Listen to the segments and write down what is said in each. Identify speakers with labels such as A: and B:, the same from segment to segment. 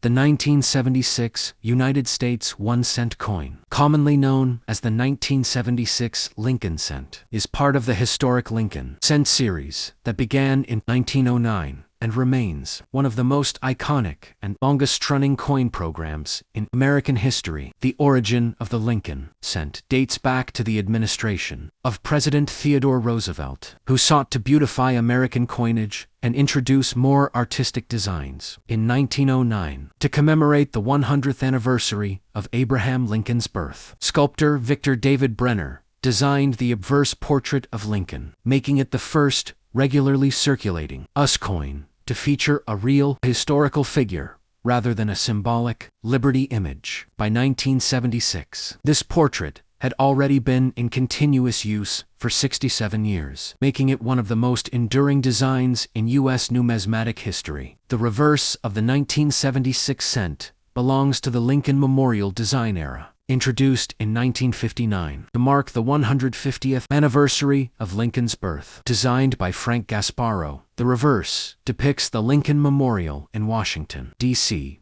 A: The 1976 United States 1-cent coin, commonly known as the 1976 Lincoln cent, is part of the historic Lincoln cent series that began in 1909 and remains one of the most iconic and longest-running coin programs in American history. The origin of the Lincoln cent dates back to the administration of President Theodore Roosevelt, who sought to beautify American coinage and introduce more artistic designs. In 1909, to commemorate the 100th anniversary of Abraham Lincoln's birth, sculptor Victor David Brenner designed the obverse portrait of Lincoln, making it the first regularly circulating US coin to feature a real historical figure rather than a symbolic liberty image. By 1976, this portrait had already been in continuous use for 67 years, making it one of the most enduring designs in U.S. numismatic history. The reverse of the 1976 cent belongs to the Lincoln Memorial design era, introduced in 1959 to mark the 150th anniversary of Lincoln's birth. Designed by Frank Gasparro, the reverse depicts the Lincoln Memorial in Washington, D.C.,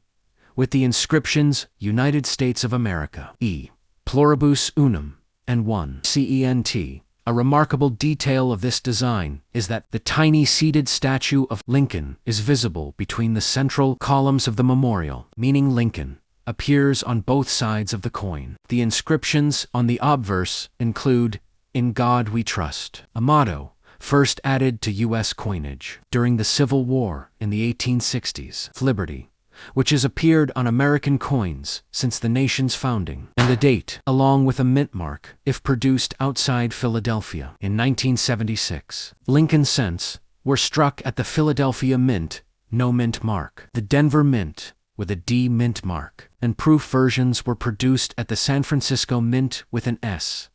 A: with the inscriptions United States of America, E pluribus unum, and 1 cent. A remarkable detail of this design is that the tiny seated statue of Lincoln is visible between the central columns of the memorial, meaning Lincoln appears on both sides of the coin. The inscriptions on the obverse include, "In God We Trust," a motto first added to U.S. coinage during the Civil War in the 1860s, "Liberty," which has appeared on American coins since the nation's founding, and the date, along with a mint mark, if produced outside Philadelphia. In 1976, Lincoln cents were struck at the Philadelphia Mint, no mint mark, the Denver Mint, with a D mint mark, and proof versions were produced at the San Francisco Mint with an S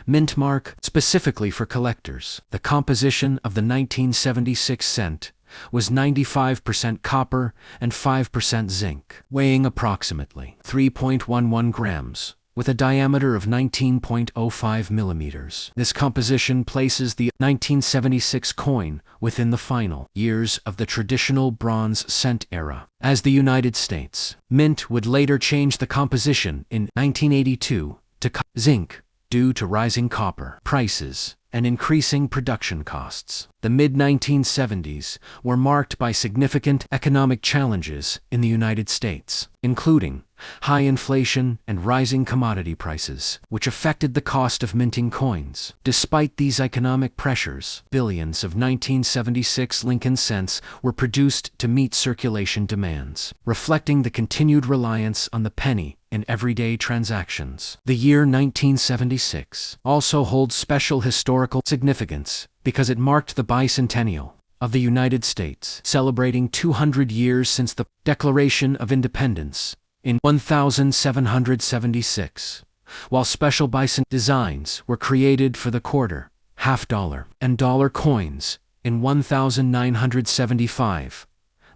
A: mint mark specifically for collectors. The composition of the 1976 cent was 95% copper and 5% zinc, weighing approximately 3.11 grams, with a diameter of 19.05 millimeters. This composition places the 1976 coin within the final years of the traditional bronze cent era. As the United States Mint would later change the composition in 1982 to zinc due to rising copper prices and increasing production costs. The mid-1970s were marked by significant economic challenges in the United States, including high inflation and rising commodity prices, which affected the cost of minting coins. Despite these economic pressures, billions of 1976 Lincoln cents were produced to meet circulation demands, reflecting the continued reliance on the penny in everyday transactions. The year 1976 also holds special historical significance because it marked the bicentennial of the United States, celebrating 200 years since the Declaration of Independence in 1776, while special bison designs were created for the quarter, half dollar, and dollar coins in 1975.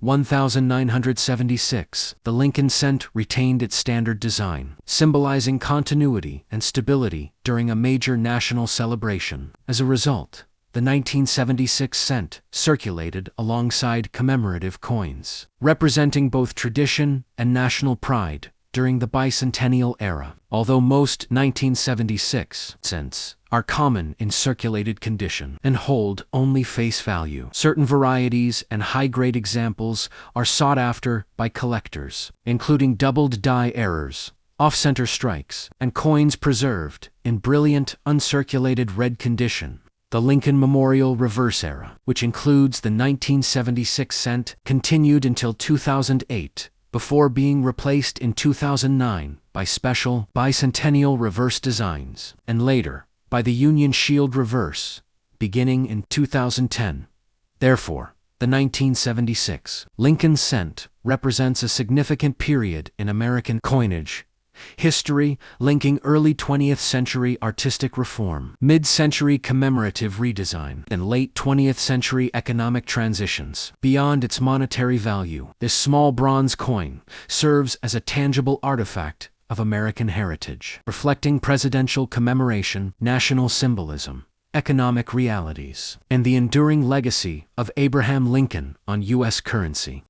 A: 1976, the Lincoln cent retained its standard design, symbolizing continuity and stability during a major national celebration. As a result, the 1976 cent circulated alongside commemorative coins, representing both tradition and national pride during the bicentennial era. Although most 1976 cents are common in circulated condition and hold only face value, certain varieties and high-grade examples are sought after by collectors, including doubled die errors, off-center strikes, and coins preserved in brilliant, uncirculated red condition. The Lincoln Memorial Reverse Era, which includes the 1976 cent, continued until 2008, before being replaced in 2009 by special bicentennial reverse designs, and later by the Union Shield Reverse, beginning in 2010. Therefore, the 1976 Lincoln cent represents a significant period in American coinage history, linking early 20th century artistic reform, mid-century commemorative redesign, and late 20th century economic transitions. Beyond its monetary value, this small bronze coin serves as a tangible artifact of American heritage, reflecting presidential commemoration, national symbolism, economic realities, and the enduring legacy of Abraham Lincoln on U.S. currency.